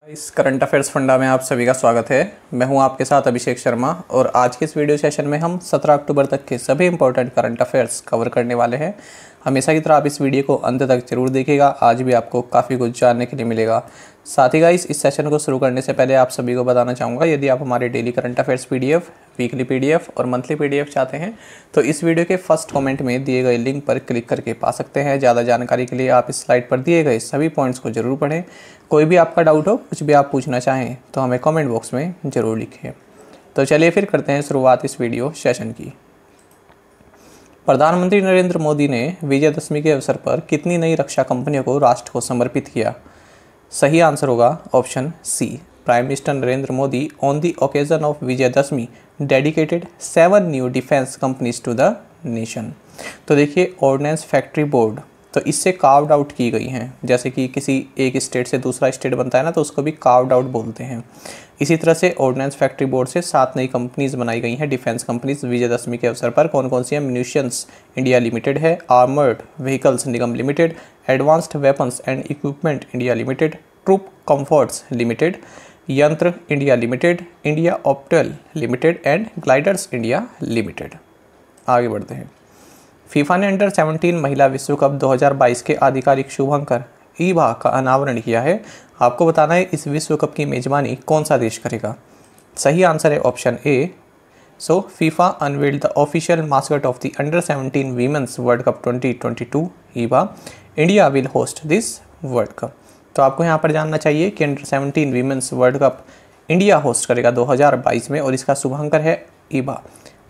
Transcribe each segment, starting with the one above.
इस current affairs funda में आप सभी का स्वागत है। मैं हूं आपके साथ अभिषेक शर्मा और आज के इस वीडियो सेशन में हम 17 अक्टूबर तक के सभी इंपॉर्टेंट करंट अफेयर्स कवर करने वाले हैं। हमेशा की तरह आप इस वीडियो को अंत तक जरूर देखिएगा, आज भी आपको काफ़ी कुछ जानने के लिए मिलेगा। साथ ही गाइस, इस सेशन को शुरू करने से पहले आप सभी को बताना चाहूँगा, यदि आप हमारे daily current affairs PDF, weekly PDF और मंथली पीडीएफ चाहते हैं तो इस वीडियो के फर्स्ट कमेंट में दिए गए लिंक पर क्लिक करके पा सकते हैं। ज़्यादा जानकारी के लिए आप इस स्लाइड पर दिए गए सभी पॉइंट्स को जरूर पढ़ें। कोई भी आपका डाउट हो, कुछ भी आप पूछना चाहें तो हमें कमेंट बॉक्स में ज़रूर लिखें। तो चलिए फिर करते हैं शुरुआत इस वीडियो सेशन की। प्रधानमंत्री नरेंद्र मोदी ने विजयदशमी के अवसर पर कितनी नई रक्षा कंपनियों को राष्ट्र को समर्पित किया? सही आंसर होगा option C. Prime minister Narendra Modi on the occasion of Vijayadashami dedicated 7 new defence companies to the nation. तो देखिए, ऑर्डिनेंस फैक्ट्री बोर्ड तो इससे कार्व्ड आउट की गई हैं। जैसे कि किसी एक स्टेट से दूसरा स्टेट बनता है ना, तो उसको भी कार्व्ड आउट बोलते हैं। इसी तरह से ऑर्डिनेंस फैक्ट्री बोर्ड से 7 नई कंपनीज बनाई गई हैं, डिफेंस कंपनीज विजयदशमी के अवसर पर। कौन कौन सी हैं? म्यूनिशंस इंडिया लिमिटेड है, Armoured Vehicles Nigam Limited, Advanced Weapons and Equipment India Limited, Troop Comforts Limited, Yantra India Limited, India Optel Limited and Gliders India Limited. आगे बढ़ते हैं। फीफा ने अंडर 17 महिला विश्व कप 2022 के आधिकारिक शुभंकर ईवा का अनावरण किया है। आपको बताना है इस विश्व कप की मेजबानी कौन सा देश करेगा? सही आंसर है option A. So FIFA unveiled the official mascot of the under 17 women's world cup 2022 Eva. India will host this world cup. तो आपको यहाँ पर जानना चाहिए कि under 17 women's world cup India host करेगा 2022 में और इसका शुभंकर है ईवा।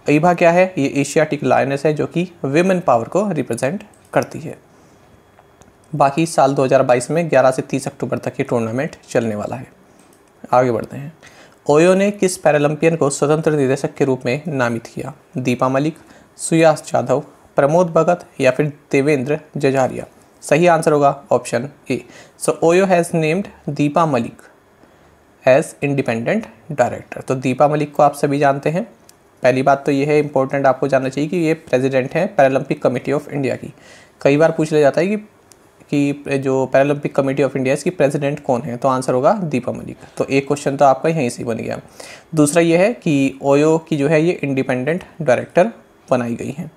ईवा क्या है? ये एशियाटिक लायनेस है जो कि विमेन पावर को रिप्रेजेंट करती है। बाकी साल 2022 में 11 से 30 अक्टूबर तक ये टूर्नामेंट चलने वाला है। आगे बढ़ते हैं। ओयो ने किस पैरालंपियन को स्वतंत्र निदेशक के रूप में नामित किया? दीपा मलिक, सुयास जाधव, प्रमोद भगत या फिर देवेंद्र जजारिया। सही आंसर होगा option A. So OYO has named Deepa Malik as independent director. तो दीपा मलिक को आप सभी जानते हैं। पहली बात तो ये है, इंपॉर्टेंट आपको जानना चाहिए कि ये प्रेसिडेंट है पैरालंपिक कमेटी ऑफ इंडिया की। कई बार पूछ लिया जाता है कि जो पैरालंपिक कमेटी ऑफ इंडिया इसकी प्रेसिडेंट कौन है, तो आंसर होगा दीपा मलिक। तो एक क्वेश्चन तो आपका यहीं से बन गया। दूसरा ये है कि ओयो की जो है ये इंडिपेंडेंट डायरेक्टर बनाई गई है।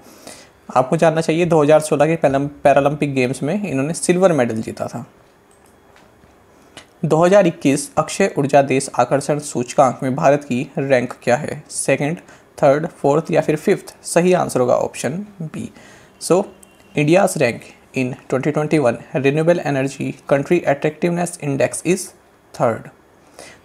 आपको जानना चाहिए 2016 के पैरालंपिक गेम्स में इन्होंने सिल्वर मेडल जीता था। 2021 अक्षय ऊर्जा देश आकर्षण सूचकांक में भारत की रैंक क्या है? सेकंड, थर्ड, फोर्थ या फिर फिफ्थ? सही आंसर होगा option B. So India's rank in 2021 renewable energy country attractiveness index is third.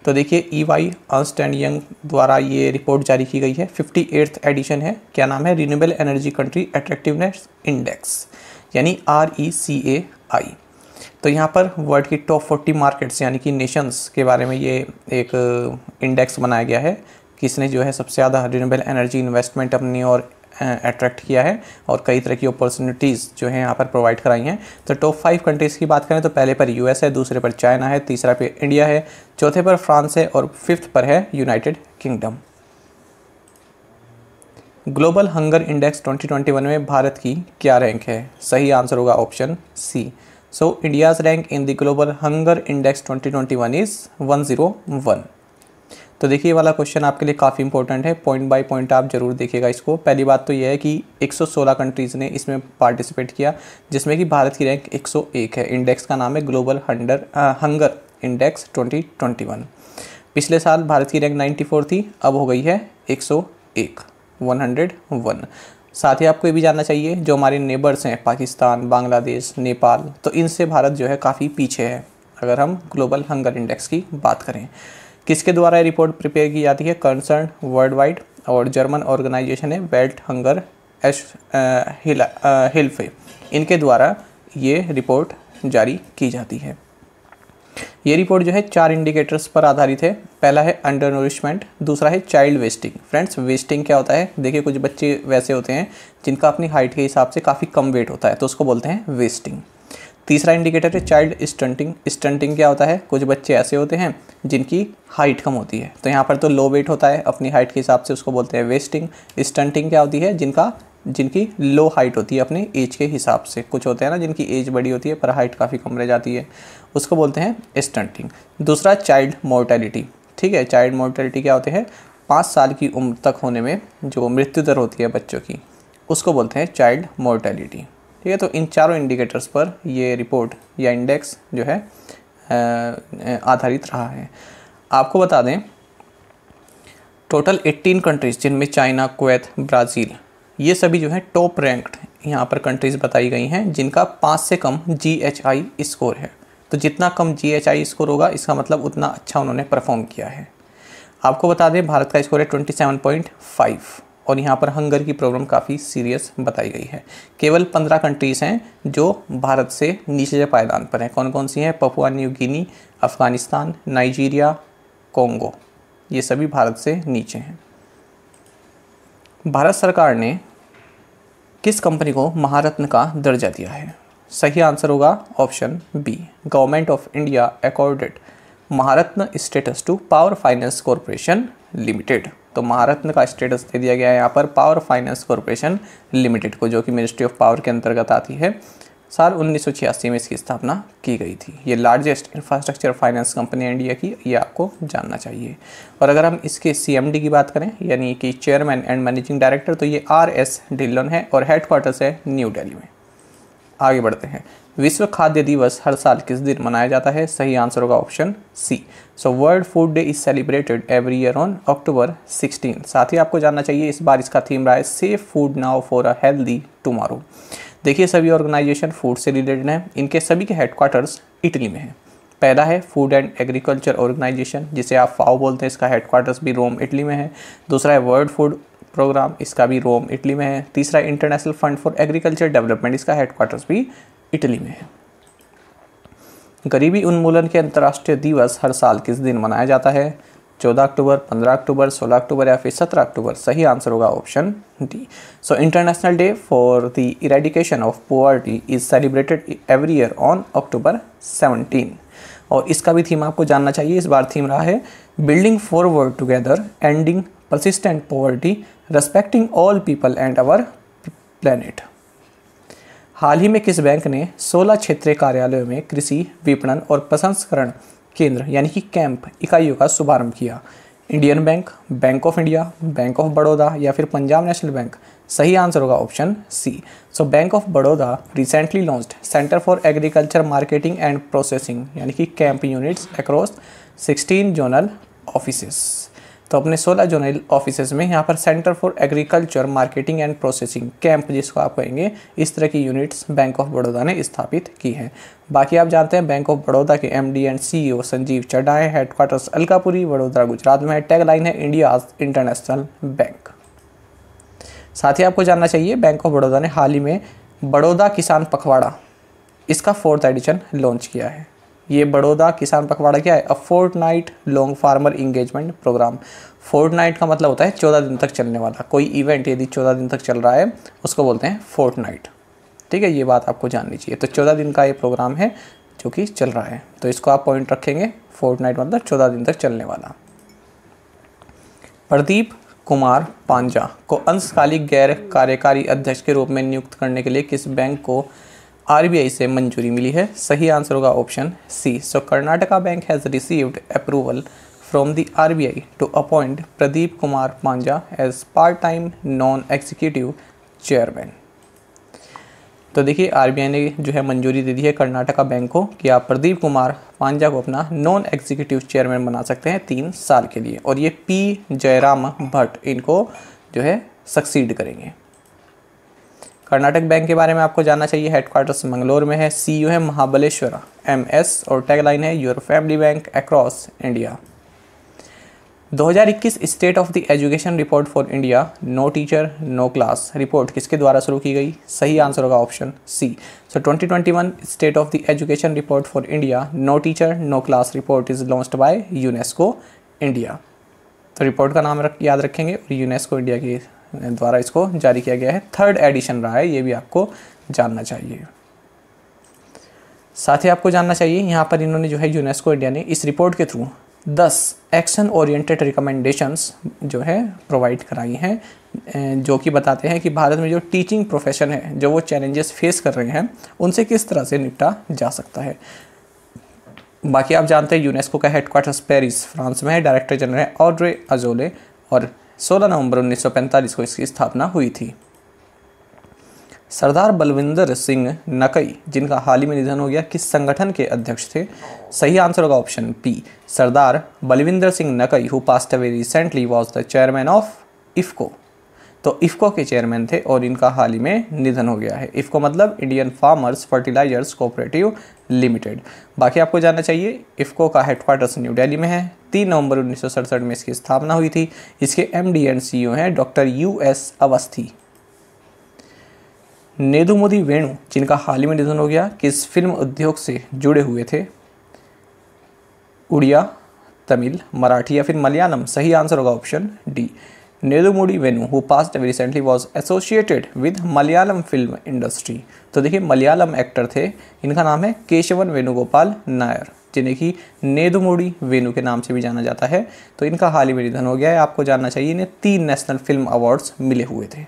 तो देखिए, EY अर्न्स्ट एंड यंग द्वारा ये रिपोर्ट जारी की गई है। 58th एडिशन है। क्या नाम है? Renewable energy country attractiveness index, यानी RECAI। तो यहाँ पर वर्ल्ड की टॉप 40 मार्केट्स यानी कि नेशंस के बारे में ये एक इंडेक्स बनाया गया है। किसने जो है सबसे ज़्यादा रिन्यूएबल एनर्जी इन्वेस्टमेंट अपनी और अट्रैक्ट किया है और कई तरह की अपॉर्चुनिटीज़ जो है यहाँ पर प्रोवाइड कराई हैं। तो टॉप 5 कंट्रीज़ की बात करें तो पहले पर US है, दूसरे पर चाइना है, तीसरा पे इंडिया है, चौथे पर फ्रांस है और फिफ्थ पर है United kingdom. Global hunger index 2021 में भारत की क्या रैंक है? सही आंसर होगा option C. So India's rank in the global hunger index 2021 is 101। तो देखिए, ये वाला क्वेश्चन आपके लिए काफ़ी इंपॉर्टेंट है। पॉइंट बाय पॉइंट आप जरूर देखिएगा इसको। पहली बात तो ये है कि 116 कंट्रीज़ ने इसमें पार्टिसिपेट किया, जिसमें कि भारत की रैंक 101 है। इंडेक्स का नाम है ग्लोबल हंगर इंडेक्स 2021। पिछले साल भारत की रैंक 94 थी, अब हो गई है 101। साथ ही आपको ये भी जानना चाहिए, जो हमारे नेबर्स हैं पाकिस्तान, बांग्लादेश, नेपाल, तो इनसे भारत जो है काफ़ी पीछे है अगर हम ग्लोबल हंगर इंडेक्स की बात करें। किसके द्वारा ये रिपोर्ट प्रिपेयर की जाती है? कंसर्न वर्ल्ड वाइड और जर्मन ऑर्गेनाइजेशन है वेल्ट हंगर हिल्फे, इनके द्वारा ये रिपोर्ट जारी की जाती है। ये रिपोर्ट जो है 4 इंडिकेटर्स पर आधारित है। पहला है अंडर नरिशमेंट, दूसरा है चाइल्ड वेस्टिंग। फ्रेंड्स, वेस्टिंग क्या होता है? देखिए, कुछ बच्चे वैसे होते हैं जिनका अपनी हाइट के हिसाब से काफ़ी कम वेट होता है, तो उसको बोलते हैं वेस्टिंग। तीसरा इंडिकेटर है चाइल्ड स्टंटिंग। स्टंटिंग क्या होता है? कुछ बच्चे ऐसे होते हैं जिनकी हाइट कम होती है, तो यहाँ पर तो लो वेट होता है अपनी हाइट के हिसाब से, उसको बोलते हैं वेस्टिंग। स्टंटिंग क्या होती है? जिनका जिनकी लो हाइट होती है अपने एज के हिसाब से। कुछ होते हैं ना जिनकी एज बड़ी होती है पर हाइट काफ़ी कम रह जाती है, उसको बोलते हैं स्टंटिंग। दूसरा चाइल्ड मोर्टेलिटी, ठीक है। चाइल्ड मोर्टेलिटी क्या होते हैं, 5 साल की उम्र तक होने में जो मृत्यु दर होती है बच्चों की, उसको बोलते हैं चाइल्ड मोर्टेलिटी, ठीक है। तो इन चारों इंडिकेटर्स पर ये रिपोर्ट या इंडेक्स जो है आधारित रहा है। आपको बता दें टोटल 18 कंट्रीज़ जिनमें चाइना, कुवैत, ब्राज़ील, ये सभी जो है टॉप रैंक्ड यहाँ पर कंट्रीज़ बताई गई हैं जिनका 5 से कम GHI स्कोर है। तो जितना कम GHI स्कोर होगा इसका मतलब उतना अच्छा उन्होंने परफॉर्म किया है। आपको बता दें भारत का स्कोर है 27.5 और यहाँ पर हंगर की प्रॉब्लम काफ़ी सीरियस बताई गई है। केवल 15 कंट्रीज़ हैं जो भारत से निचले पायदान पर हैं। कौन कौन सी हैं, Papua New Guinea, Afghanistan, Nigeria, Congo, ये सभी भारत से नीचे हैं। भारत सरकार ने किस कंपनी को महारत्न का दर्जा दिया है? सही आंसर होगा option B, government of India accorded Maharatna status to power finance corporation limited. तो महारत्न का स्टेटस दे दिया गया है यहाँ पर पावर फाइनेंस कॉरपोरेशन लिमिटेड को, जो कि मिनिस्ट्री ऑफ पावर के अंतर्गत आती है। साल 1986 में इसकी स्थापना की गई थी। ये largest infrastructure finance company India की, ये आपको जानना चाहिए। और अगर हम इसके CMD की बात करें यानी कि चेयरमैन एंड मैनेजिंग डायरेक्टर, तो ये RS ढिल्लोन है और हेडक्वार्टर्स है न्यू दिल्ली में। आगे बढ़ते हैं। विश्व खाद्य दिवस हर साल किस दिन मनाया जाता है? सही आंसर होगा option C. So world food day is celebrated every year on October 16। साथ ही आपको जानना चाहिए इस बार इसका थीम रहा है safe food now for a healthy tomorrow. देखिए सभी ऑर्गेनाइजेशन फूड से रिलेटेड हैं, इनके सभी के हेडक्वार्टर्स इटली में है। पहला है फूड एंड एग्रीकल्चर ऑर्गेनाइजेशन जिसे आप FAO बोलते हैं, इसका हेडक्वार्टर्स भी रोम इटली में है। दूसरा है वर्ल्ड फूड प्रोग्राम, इसका भी रोम इटली में है। तीसरा international fund for agriculture development, इसका हेडक्वार्टर्स भी इटली में है। गरीबी उन्मूलन के अंतर्राष्ट्रीय दिवस हर साल किस दिन मनाया जाता है? 14 अक्टूबर, 15 अक्टूबर, 16 अक्टूबर या फिर 17 अक्टूबर? सही आंसर होगा option D. So international day for the eradication of poverty is celebrated every year on October 17। और इसका भी थीम आपको जानना चाहिए। इस बार थीम रहा है building forward together, ending persistent poverty, respecting all people and our planet. हाल ही में किस बैंक ने 16 क्षेत्रीय कार्यालयों में कृषि विपणन और प्रसंस्करण केंद्र यानी कि कैंप इकाइयों का शुभारंभ किया? इंडियन बैंक, बैंक ऑफ इंडिया, बैंक ऑफ बड़ौदा या फिर पंजाब नेशनल बैंक? सही आंसर होगा option C. So bank of Baroda recently launched centre for agriculture marketing and processing यानी कि camp units across 16 zonal offices. तो अपने 16 जोनल ऑफिसेज में यहाँ पर centre for agriculture marketing and processing camp, जिसको आप कहेंगे, इस तरह की यूनिट्स बैंक ऑफ बड़ौदा ने स्थापित की हैं। बाकी आप जानते हैं बैंक ऑफ बड़ौदा के MD and CEO Sanjeev Chadha है। हेडक्वार्टर्स अलकापुरी, वडोदरा, गुजरात में है। टैगलाइन है इंडिया इंटरनेशनल बैंक। साथ ही आपको जानना चाहिए बैंक ऑफ बड़ौदा ने हाल ही में बड़ौदा किसान पखवाड़ा, इसका 4th एडिशन लॉन्च किया है। ये बड़ौदा किसान पखवाड़ा क्या है? A fortnight long farmer engagement programme. Fortnight का मतलब होता है 14 दिन तक चलने वाला कोई इवेंट, यदि 14 दिन तक चल रहा है उसको बोलते हैं फोर्टनाइट, ठीक है। ये बात आपको जाननी चाहिए। तो 14 दिन का ये प्रोग्राम है जो कि चल रहा है, तो इसको आप पॉइंट रखेंगे। फोर्टनाइट मतलब 14 दिन तक चलने वाला। प्रदीप कुमार पांजा को अंशकालिक गैर कार्यकारी अध्यक्ष के रूप में नियुक्त करने के लिए किस बैंक को RBI से मंजूरी मिली है? सही आंसर होगा option C. So Karnataka bank has received approval from the RBI to appoint Pradeep Kumar Panja as part time non executive chairman. तो देखिए RBI ने जो है मंजूरी दे दी है कर्नाटका बैंक को कि आप प्रदीप कुमार पांजा को अपना नॉन एग्जीक्यूटिव चेयरमैन बना सकते हैं 3 साल के लिए। और ये P जयराम भट्ट इनको जो है सक्सीड करेंगे। कर्नाटक बैंक के बारे में आपको जानना चाहिए। हेडक्वार्टर्स मंगलोर में है। CEO है महाबलेश्वरा MS और टैगलाइन है your family bank across India. 2021 state of the education report for India no teacher no class report किसके द्वारा शुरू की गई? सही आंसर होगा option C. So 2021 state of the education report for India no teacher no class report is launched by UNESCO India. तो report का नाम याद रखेंगे और यूनेस्को इंडिया की द्वारा इसको जारी किया गया है। 3rd एडिशन रहा है, ये भी आपको जानना चाहिए। साथ ही आपको जानना चाहिए यहाँ पर इन्होंने जो है यूनेस्को इंडिया ने इस रिपोर्ट के थ्रू 10 एक्शन ओरिएंटेड रिकमेंडेशंस जो है प्रोवाइड कराई हैं, जो कि बताते हैं कि भारत में जो टीचिंग प्रोफेशन है, जो वो चैलेंजेस फेस कर रहे हैं, उनसे किस तरह से निपटा जा सकता है। बाकी आप जानते हैं यूनेस्को का हेडक्वार्टर्स पेरिस फ्रांस में है, डायरेक्टर जनरल है ऑड्रे अजोले, और 16 नवंबर 1945 को इसकी स्थापना हुई थी। सरदार बलविंदर सिंह नकई, जिनका हाल ही में निधन हो गया, किस संगठन के अध्यक्ष थे? सही आंसर होगा option P, Sardar Balwinder Singh Nakai, who passed away recently was the chairman of IFFCO. तो इफको के चेयरमैन थे और इनका हाल ही में निधन हो गया है। इफको मतलब Indian farmers fertilisers cooperative limited. बाकी आपको जानना चाहिए इफको का हेडक्वार्टर्स न्यू दिल्ली में है। 3 नवंबर 1967 में इसकी स्थापना हुई थी। इसके एमडी एंड सीईओ हैं डॉक्टर यूएस अवस्थी। नेदुमुदी वेणु, जिनका हाल ही में निधन हो गया, किस फिल्म उद्योग से जुड़े हुए थे? उड़िया, तमिल, मराठी या फिर मलयालम? सही आंसर होगा option D, Nedumudi Venu, who passed away recently was associated with Malayalam film industry. तो देखिए मलयालम एक्टर थे, इनका नाम है केशवन वेणुगोपाल नायर, जिन्हें कि नेदुमुदी वेणु के नाम से भी जाना जाता है। तो इनका हाल ही में निधन हो गया है। आपको जानना चाहिए इन्हें 3 नेशनल फिल्म अवार्ड्स मिले हुए थे।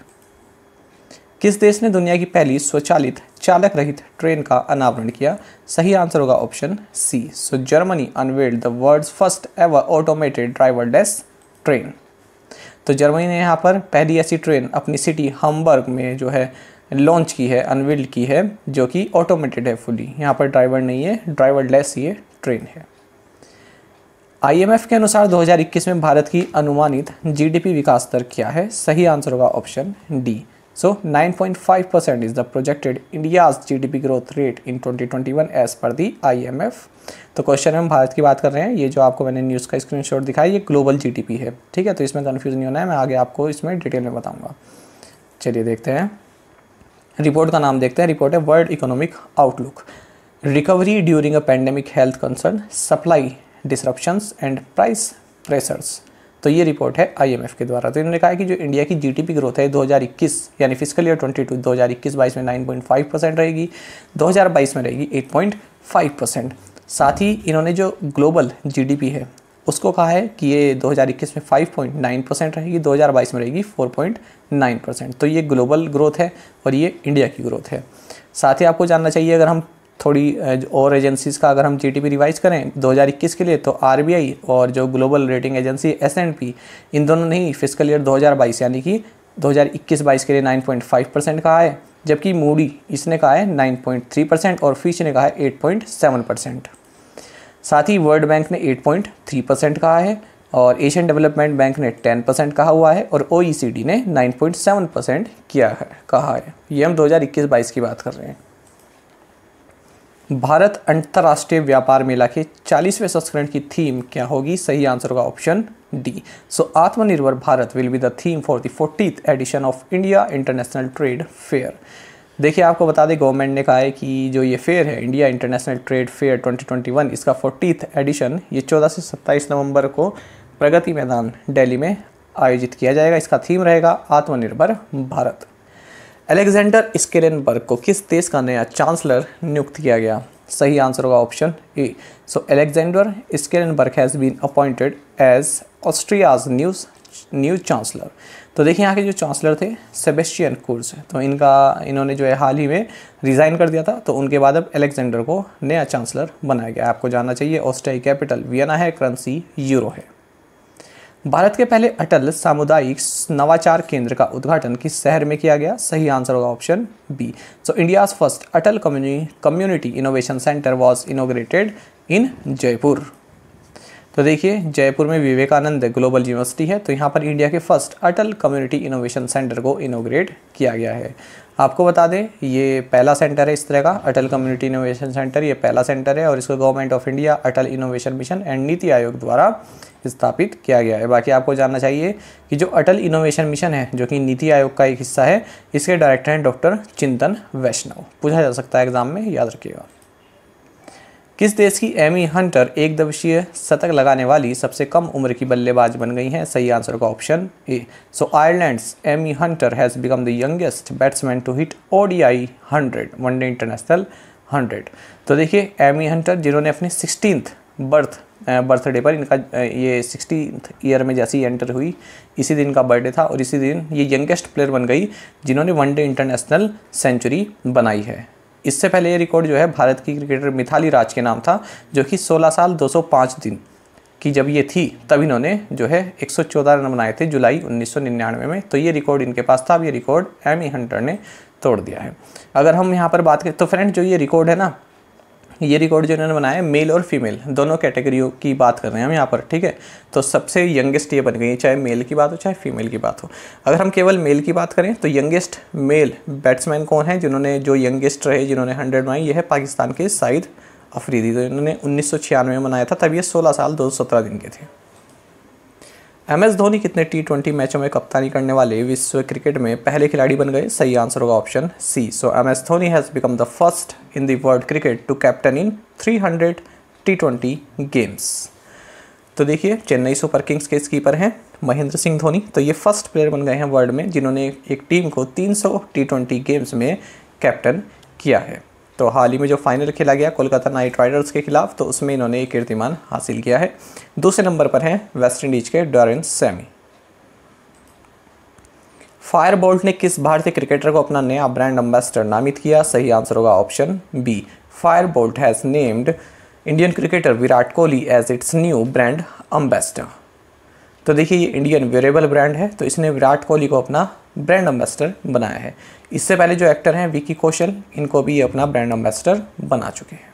किस देश ने दुनिया की पहली स्वचालित चालक रहित ट्रेन का अनावरण किया? सही आंसर होगा option C, so Germany unveiled the world's first ever automated driverless train. तो जर्मनी ने यहाँ पर पहली ऐसी ट्रेन अपनी सिटी हम्बर्ग में जो है लॉन्च की है, अनवील्ड की है, जो कि ऑटोमेटेड है फुली। यहाँ पर ड्राइवर नहीं है, ड्राइवरलेस ये ट्रेन है। आईएमएफ के अनुसार 2021 में भारत की अनुमानित जीडीपी विकास दर क्या है? सही आंसर होगा option D, so 9.5% is the projected India's GDP growth rate in 2021 as per the IMF। तो क्वेश्चन में हम भारत की बात कर रहे हैं। ये जो आपको मैंने न्यूज़ का स्क्रीनशॉट दिखाया ये ग्लोबल जीडीपी है, ठीक है, तो इसमें कंफ्यूज नहीं होना है, मैं आगे आपको इसमें डिटेल में बताऊंगा। चलिए देखते हैं, रिपोर्ट का नाम देखते हैं। रिपोर्ट है world economic outlook, recovery during a pandemic, health concern, supply disruptions and price pressures. तो ये रिपोर्ट है आईएमएफ के द्वारा। तो इन्होंने कहा है कि जो इंडिया की जीडीपी ग्रोथ है 2021 यानी फिजिकल ईयर 22 2021-22 में 9.5% रहेगी, 2022 में रहेगी 8.5%। साथ ही इन्होंने जो ग्लोबल जीडीपी है उसको कहा है कि ये 2021 में 5.9% रहेगी, 2022 में रहेगी 4.9%। तो ये ग्लोबल ग्रोथ है और ये इंडिया की ग्रोथ है। साथ ही आपको जानना चाहिए, अगर हम थोड़ी और एजेंसीज़ का अगर हम जीडीपी रिवाइज करें 2021 के लिए, तो आरबीआई और जो ग्लोबल रेटिंग एजेंसी एस&पी, इन दोनों ने ही फिजिकल ईयर 2022 यानी कि 2021-22 के लिए 9.5% कहा है, जबकि मूडी इसने कहा है 9.3% और फिच ने कहा है 8.7%। साथ ही वर्ल्ड बैंक ने 8.3% कहा है और एशियन डेवलपमेंट बैंक ने 10% कहा हुआ है और ओईसीडी ने 9.7% कहा है। ये हम 2021-22 की बात कर रहे हैं। भारत अंतर्राष्ट्रीय व्यापार मेला के 40वें संस्करण की थीम क्या होगी? सही आंसर होगा option D, so Atmanirbhar Bharat will be the theme for the 40th edition of India international trade fair. देखिए आपको बता दें, गवर्नमेंट ने कहा है कि जो ये फेयर है इंडिया इंटरनेशनल ट्रेड फेयर 2021, इसका 40th एडिशन ये 14 से 27 नवंबर को प्रगति मैदान दिल्ली में आयोजित किया जाएगा। इसका थीम रहेगा आत्मनिर्भर भारत। अलेक्जेंडर स्केलेनबर्ग को किस देश का नया चांसलर नियुक्त किया गया? सही आंसर होगा option A, so Alexander Schallenberg has been appointed as Austria's new chancellor. तो देखिए यहाँ के जो चांसलर थे सेबेस्टियन कुर्ज, तो इन्होंने जो है हाल ही में रिज़ाइन कर दिया था, तो उनके बाद अब अलेक्जेंडर को नया चांसलर बनाया गया। आपको जानना चाहिए ऑस्ट्रिया की कैपिटल वियना है, करेंसी यूरो है। भारत के पहले अटल सामुदायिक नवाचार केंद्र का उद्घाटन किस शहर में किया गया? सही आंसर होगा option B, so India's first Atal community innovation centre was inaugurated in Jaipur. तो देखिए जयपुर में विवेकानंद ग्लोबल यूनिवर्सिटी है, तो यहाँ पर इंडिया के first Atal community innovation centre को इनोग्रेट किया गया है। आपको बता दें ये पहला सेंटर है इस तरह का, अटल कम्युनिटी इनोवेशन सेंटर, ये पहला सेंटर है और इसको government of India Atal innovation mission and NITI Aayog द्वारा स्थापित किया गया है। बाकी आपको जानना चाहिए कि जो अटल इनोवेशन मिशन है जो कि नीति आयोग का एक हिस्सा है, इसके डायरेक्टर हैं डॉक्टर चिंतन वैष्णव। पूछा जा सकता है एग्जाम में, याद रखिएगा। किस देश की एमी हंटर एक दिवसीय शतक लगाने वाली सबसे कम उम्र की बल्लेबाज बन गई हैं? सही आंसर होगा option A, so Ireland's Amy Hunter has become the youngest batsman to hit ODI 100 one day international 100। तो देखिए एमी हंटर जिन्होंने अपनी 16th बर्थ बर्थडे पर इनका ये 60th ईयर में जैसे ही एंटर हुई इसी दिन का बर्थडे था और इसी दिन ये यंगेस्ट प्लेयर बन गई जिन्होंने वनडे इंटरनेशनल सेंचुरी बनाई है। इससे पहले ये रिकॉर्ड जो है भारत की क्रिकेटर मिथाली राज के नाम था, जो कि 16 साल 205 दिन की जब ये थी तब इन्होंने जो है 114 रन बनाए थे जुलाई 1999 में। तो ये रिकॉर्ड इनके पास था, अब ये रिकॉर्ड एमी हंटर ने तोड़ दिया है। अगर हम यहाँ पर बात करें तो फ्रेंड जो ये रिकॉर्ड है ना, ये रिकॉर्ड जो इन्होंने बनाया है मेल और फीमेल दोनों कैटेगरियों की बात कर रहे हैं हम यहाँ पर, ठीक है। तो सबसे यंगेस्ट ये बन गई, चाहे मेल की बात हो चाहे फीमेल की बात हो। अगर हम केवल मेल की बात करें तो यंगेस्ट मेल बैट्समैन कौन है जिन्होंने जो यंगेस्ट रहे जिन्होंने 100 बनाई, ये है पाकिस्तान के साइद अफरीदी। तो इन्होंने 1996 में बनाया था, तब ये 16 साल 217 दिन के थे। MS धोनी कितने T20 मैचों में कप्तानी करने वाले विश्व क्रिकेट में पहले खिलाड़ी बन गए? सही आंसर होगा option C. So MS Dhoni has become the first in the world cricket to captain in 300 T20 games. तो देखिए चेन्नई सुपर किंग्स के स्कीपर हैं महेंद्र सिंह धोनी। तो ये फर्स्ट प्लेयर बन गए हैं वर्ल्ड में जिन्होंने एक टीम को 300 T20 गेम्स में कैप्टन किया है। तो हाल ही में जो फाइनल खेला गया कोलकाता नाइट राइडर्स के खिलाफ, तो उसमें इन्होंने एक कीर्तिमान हासिल किया है। दूसरे नंबर पर हैं वेस्ट इंडीज के डैरेन सैमी। फायरबोल्ट ने किस भारतीय क्रिकेटर को अपना नया ब्रांड एम्बेसडर नामित किया? सही आंसर होगा option B. Fireboltt has named Indian cricketer Virat Kohli as its new brand ambassador. तो देखिए ये इंडियन वेरेबल ब्रांड है, तो इसने विराट कोहली को अपना ब्रांड एम्बेसडर बनाया है। इससे पहले जो एक्टर हैं विकी कौशल, इनको भी अपना ब्रांड एम्बेसडर बना चुके हैं।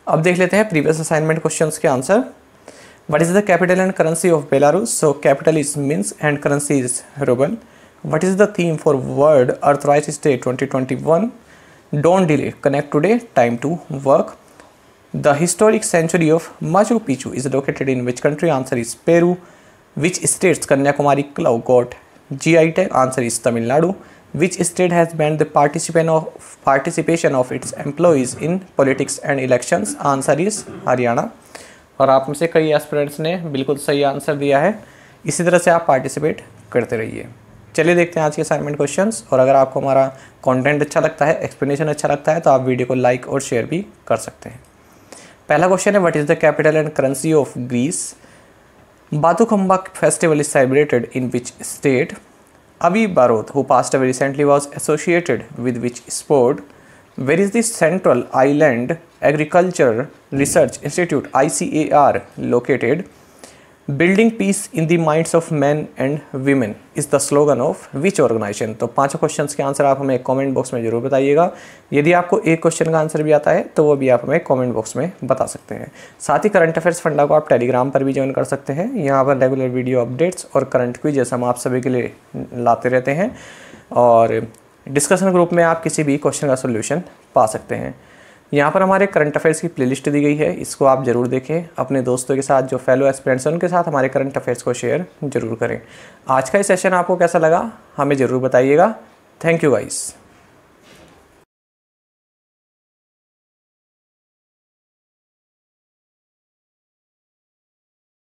अब देख लेते हैं प्रीवियस असाइनमेंट क्वेश्चंस के answer. What is the capital and currency of Belarus? So capital is Minsk and currency is rouble. What is the theme for world arthritis day 2021? Don't delay, connect today, time to work. The historic sanctuary of Machu Picchu is located in which country? Answer is Peru. Which state's Kanyakumari Club got GI tag? Answer is Tamil Nadu. Which state has banned the participation of its employees in politics and elections? Answer is Haryana. और आप में से कई aspirants ने बिल्कुल सही answer दिया है। इसी तरह से आप पार्टिसिपेट करते रहिए। चलिए देखते हैं आज के असाइनमेंट क्वेश्चंस। और अगर आपको हमारा कंटेंट अच्छा लगता है, एक्सप्लेनेशन अच्छा लगता है, तो आप वीडियो को लाइक और शेयर भी कर सकते हैं। पहला क्वेश्चन है what is the capital and currency of Greece? Bathukamma festival is celebrated in which state? Avi Barot who passed away recently was associated with which sport? Where is the central island agriculture research institute ICAR located? Building peace in the minds of men and women is the slogan of which organization? तो पांचों questions के answer आप हमें comment box में जरूर बताइएगा। यदि आपको एक क्वेश्चन का आंसर भी आता है तो वो भी आप हमें कमेंट बॉक्स में बता सकते हैं। साथ ही करंट अफेयर्स फंडा को आप टेलीग्राम पर भी ज्वाइन कर सकते हैं। यहाँ पर रेगुलर वीडियो अपडेट्स और करंट क्विज़ हम आप सभी के लिए लाते रहते हैं, और डिस्कशन ग्रुप में आप किसी भी क्वेश्चन का सोल्यूशन पा सकते हैं। यहाँ पर हमारे करंट अफेयर्स की प्लेलिस्ट दी गई है, इसको आप ज़रूर देखें। अपने दोस्तों के साथ जो फेलो एस्पिरेंट्स हैं उनके साथ हमारे करंट अफेयर्स को शेयर जरूर करें। आज का ये सेशन आपको कैसा लगा हमें ज़रूर बताइएगा। Thank you guys.